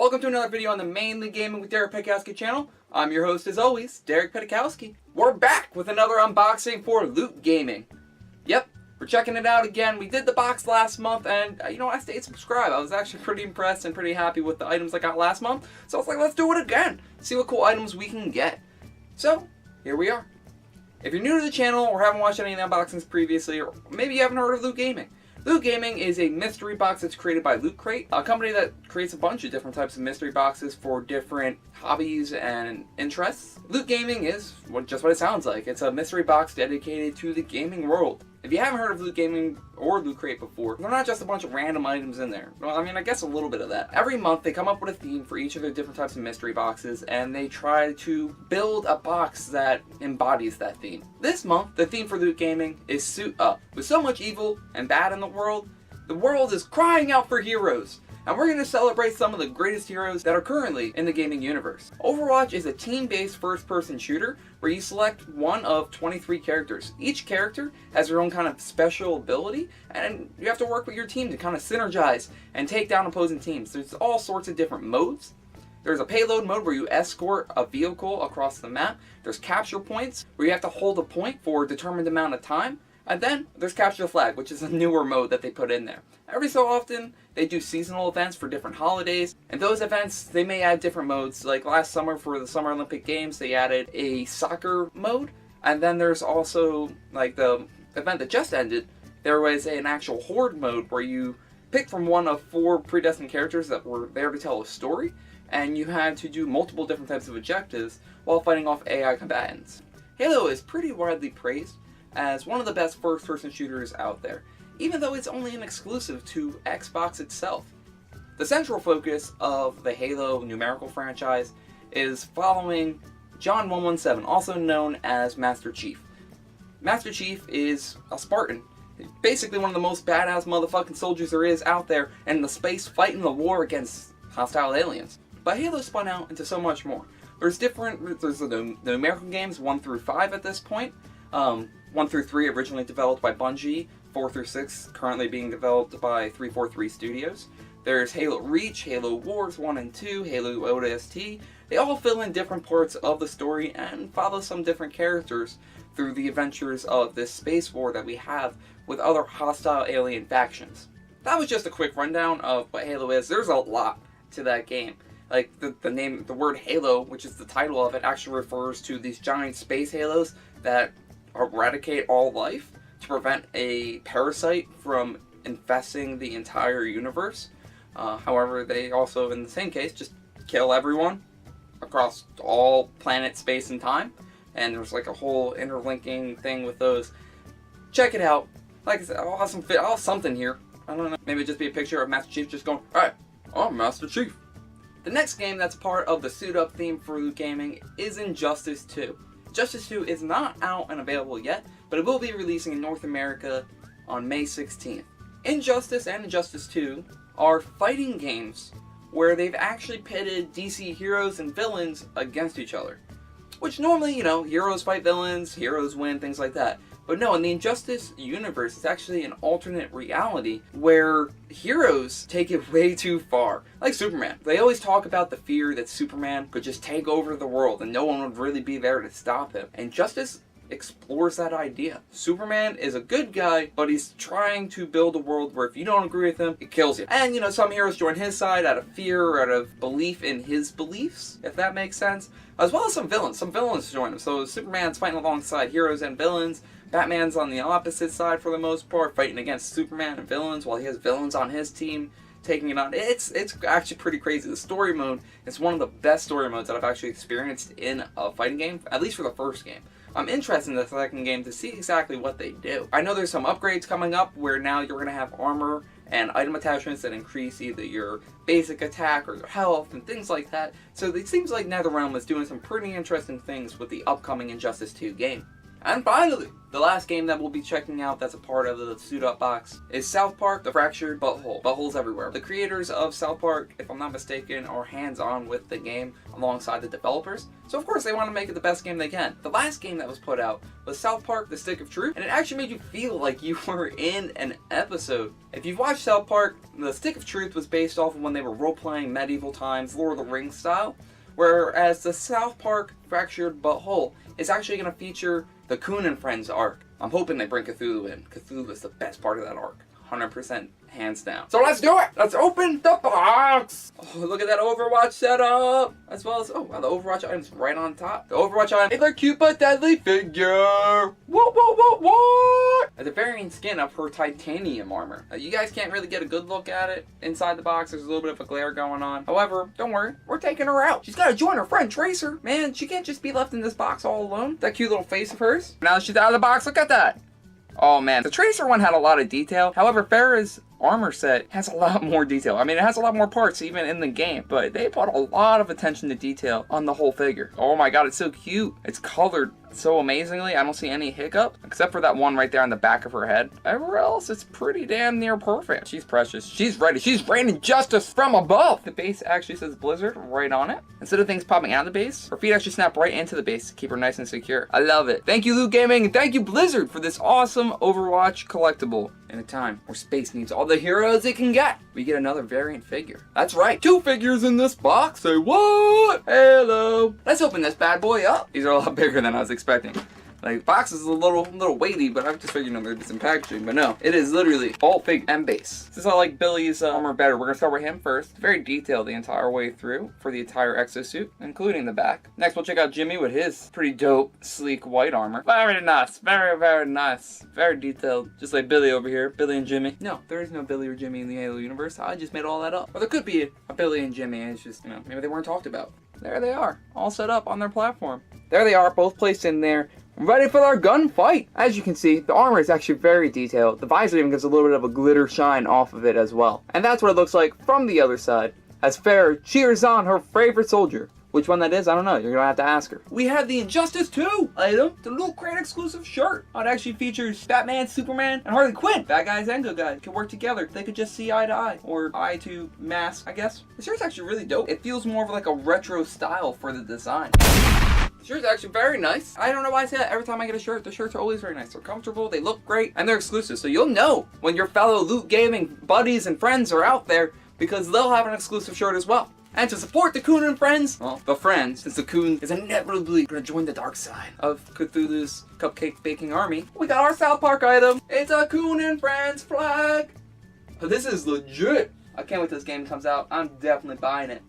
Welcome to another video on the Mainly Gaming with Derek Padakowski channel. I'm your host as always, Derek Padakowski. We're back with another unboxing for Loot Gaming. Yep, we're checking it out again. We did the box last month and I stayed subscribed. I was actually pretty impressed and pretty happy with the items I got last month. So I was like, let's do it again. See what cool items we can get. So, here we are. If you're new to the channel or haven't watched any of the unboxings previously, or maybe you haven't heard of Loot Gaming. Loot Gaming is a mystery box that's created by Loot Crate, a company that creates a bunch of different types of mystery boxes for different hobbies and interests. Loot Gaming is just what it sounds like. It's a mystery box dedicated to the gaming world. If you haven't heard of Loot Gaming or Loot Crate before, they're not just a bunch of random items in there. Well, I mean, I guess a little bit of that. Every month, they come up with a theme for each of their different types of mystery boxes, and they try to build a box that embodies that theme. This month, the theme for Loot Gaming is Suit Up. With so much evil and bad in the world is crying out for heroes. And we're going to celebrate some of the greatest heroes that are currently in the gaming universe. Overwatch is a team-based first-person shooter where you select one of 23 characters. Each character has their own kind of special ability, and you have to work with your team to kind of synergize and take down opposing teams. There's all sorts of different modes. There's a payload mode where you escort a vehicle across the map. There's capture points where you have to hold a point for a determined amount of time. And then there's Capture the Flag, which is a newer mode that they put in there. Every so often, they do seasonal events for different holidays, and those events, they may add different modes. Like last summer for the Summer Olympic Games, they added a soccer mode, and then there's also, like the event that just ended, there was an actual horde mode where you pick from one of 4 predestined characters that were there to tell a story, and you had to do multiple different types of objectives while fighting off AI combatants. Halo is pretty widely praised as one of the best first-person shooters out there, even though it's only an exclusive to Xbox itself. The central focus of the Halo numerical franchise is following John 117, also known as Master Chief. Master Chief is a Spartan, basically one of the most badass motherfucking soldiers there is out there in the space fighting the war against hostile aliens. But Halo spun out into so much more. There's the numerical games 1 through 5 at this point. 1 through 3 originally developed by Bungie, 4 through 6 currently being developed by 343 Studios. There's Halo Reach, Halo Wars 1 and 2, Halo ODST. They all fill in different parts of the story and follow some different characters through the adventures of this space war that we have with other hostile alien factions. That was just a quick rundown of what Halo is. There's a lot to that game. Like the word Halo, which is the title of it, actually refers to these giant space halos that eradicate all life to prevent a parasite from infesting the entire universe. However, they also, in the same case, just kill everyone across all planet, space, and time. And there's like a whole interlinking thing with those. Check it out. Like I said, I'll have something here. I don't know. Maybe it'd just be a picture of Master Chief just going, "Alright, I'm Master Chief." The next game that's part of the Suit Up theme for Loot Gaming is Injustice 2. Injustice 2 is not out and available yet, but it will be releasing in North America on May 16th. Injustice and Injustice 2 are fighting games where they've actually pitted DC heroes and villains against each other. Which normally, heroes fight villains, heroes win, things like that. But no, in the Injustice universe, it's actually an alternate reality where heroes take it way too far. Like Superman. They always talk about the fear that Superman could just take over the world and no one would really be there to stop him. And Injustice explores that idea. Superman is a good guy, but he's trying to build a world where if you don't agree with him, it kills you. And, some heroes join his side out of fear or out of belief in his beliefs, if that makes sense. As well as some villains. Some villains join him. So Superman's fighting alongside heroes and villains. Batman's on the opposite side for the most part, fighting against Superman and villains while he has villains on his team taking it on. It's actually pretty crazy. The story mode is one of the best story modes that I've actually experienced in a fighting game, at least for the first game. I'm interested in the second game to see exactly what they do. I know there's some upgrades coming up where now you're going to have armor and item attachments that increase either your basic attack or your health and things like that. So it seems like NetherRealm is doing some pretty interesting things with the upcoming Injustice 2 game. And finally, the last game that we'll be checking out that's a part of the Suit Up box is South Park: The Fractured Butthole. Buttholes everywhere. The creators of South Park, if I'm not mistaken, are hands-on with the game alongside the developers. So of course they want to make it the best game they can. The last game that was put out was South Park: The Stick of Truth, and it actually made you feel like you were in an episode. If you've watched South Park, The Stick of Truth was based off of when they were role-playing medieval times, Lord of the Rings style, whereas the South Park Fractured Butthole is actually going to feature the Coon and Friends arc. I'm hoping they bring Cthulhu in. Cthulhu is the best part of that arc. 100% hands down. So let's do it! Let's open the box! Oh, look at that Overwatch setup! As well as, oh wow, the Overwatch item's right on top. The Overwatch item is a cute but deadly figure! What? As a variant skin of her titanium armor. You guys can't really get a good look at it inside the box. There's a little bit of a glare going on. However, don't worry, we're taking her out. She's gotta join her friend Tracer. Man, she can't just be left in this box all alone. That cute little face of hers. Now that she's out of the box, look at that! Oh man, the Tracer one had a lot of detail. However, Farrah's armor set has a lot more detail. I mean, it has a lot more parts even in the game, but they put a lot of attention to detail on the whole figure. Oh my god, it's so cute. It's colored so amazingly. I don't see any hiccup, except for that one right there on the back of her head. Everywhere else, it's pretty damn near perfect. She's precious. She's ready. She's raining justice from above. The base actually says Blizzard right on it. Instead of things popping out of the base, her feet actually snap right into the base to keep her nice and secure. I love it. Thank you, Loot Gaming, and thank you, Blizzard, for this awesome Overwatch collectible. In a time where space needs all the heroes it can get, we get another variant figure. That's right, 2 figures in this box. Say what? Hello. Let's open this bad boy up. These are a lot bigger than I was expecting. Like, the box is a little weighty, but I just figured there'd be some packaging. But no, it is literally all fig and base. This is how I like Billy's armor better. We're gonna start with him first. It's very detailed the entire way through for the entire exosuit, including the back. Next, we'll check out Jimmy with his pretty dope, sleek white armor. Very nice, very nice, very detailed. Just like Billy over here, Billy and Jimmy. No, there is no Billy or Jimmy in the Halo universe. I just made all that up. Or there could be a Billy and Jimmy. It's just, maybe they weren't talked about. There they are, all set up on their platform. There they are, both placed in there, ready for our gunfight. As you can see, the armor is actually very detailed. The visor even gives a little bit of a glitter shine off of it as well. And that's what it looks like from the other side, as Farrah cheers on her favorite soldier. Which one that is, I don't know. You're gonna have to ask her. We have the Injustice 2 item, the Loot Crate exclusive shirt. It actually features Batman, Superman, and Harley Quinn. Bad guys and good guys can work together. They could just see eye to eye, or eye to mask, I guess. The shirt's actually really dope. It feels more of like a retro style for the design. The shirt's actually very nice. I don't know why I say that every time I get a shirt. The shirts are always very nice. They're comfortable, they look great, and they're exclusive. So you'll know when your fellow Loot Gaming buddies and friends are out there because they'll have an exclusive shirt as well. And to support the Coon and Friends, well, the Friends, since the Coon is inevitably gonna join the dark side of Cthulhu's cupcake baking army, we got our South Park item. It's a Coon and Friends flag. This is legit. I can't wait till this game comes out. I'm definitely buying it.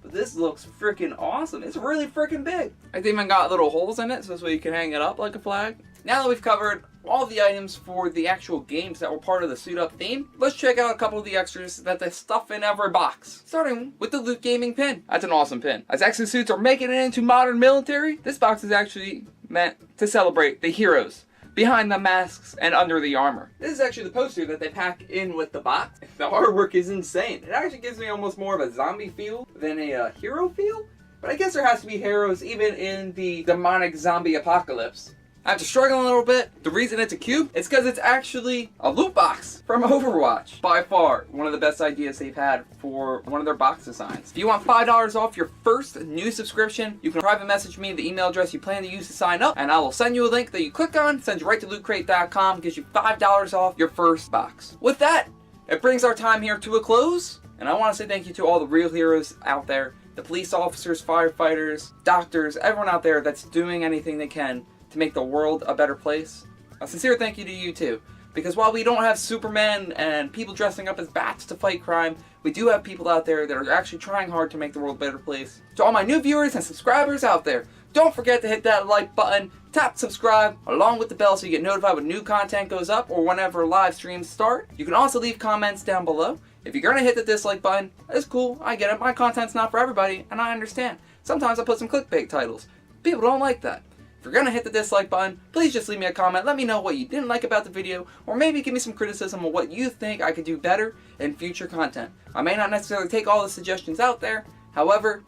But this looks freaking awesome. It's really freaking big. It even got little holes in it so this way you can hang it up like a flag. Now that we've covered all the items for the actual games that were part of the Suit Up theme, let's check out a couple of the extras that they stuff in every box. Starting with the Loot Gaming pin. That's an awesome pin. As exosuits are making it into modern military, this box is actually meant to celebrate the heroes behind the masks and under the armor. This is actually the poster that they pack in with the box. The artwork is insane. It actually gives me almost more of a zombie feel than a hero feel. But I guess there has to be heroes even in the demonic zombie apocalypse. After struggling a little bit, the reason it's a cube is because it's actually a loot box from Overwatch. By far, one of the best ideas they've had for one of their box designs. If you want $5 off your first new subscription, you can private message me the email address you plan to use to sign up, and I will send you a link that you click on, send you right to lootcrate.com, gives you $5 off your first box. With that, it brings our time here to a close, and I want to say thank you to all the real heroes out there, the police officers, firefighters, doctors, everyone out there that's doing anything they can to make the world a better place. A sincere thank you to you too, because while we don't have Superman and people dressing up as bats to fight crime, we do have people out there that are actually trying hard to make the world a better place. To all my new viewers and subscribers out there, don't forget to hit that like button, tap subscribe, along with the bell so you get notified when new content goes up or whenever live streams start. You can also leave comments down below. If you're gonna hit the dislike button, it's cool, I get it, my content's not for everybody, and I understand. Sometimes I put some clickbait titles. People don't like that. If you're gonna hit the dislike button, please just leave me a comment. Let me know what you didn't like about the video, or maybe give me some criticism of what you think I could do better in future content. I may not necessarily take all the suggestions out there, however,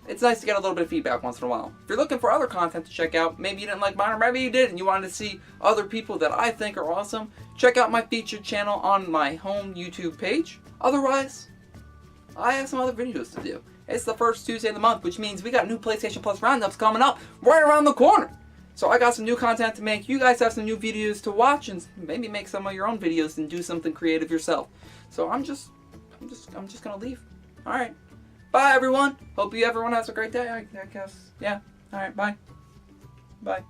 it's nice to get a little bit of feedback once in a while. If you're looking for other content to check out, maybe you didn't like mine, or maybe you did and you wanted to see other people that I think are awesome, check out my featured channel on my home YouTube page. Otherwise, I have some other videos to do. It's the first Tuesday of the month, which means we got new PlayStation Plus roundups coming up right around the corner. So I got some new content to make. You guys have some new videos to watch, and maybe make some of your own videos and do something creative yourself. So I'm just gonna leave. All right, bye everyone. Hope everyone has a great day. I guess. Yeah. All right. Bye. Bye.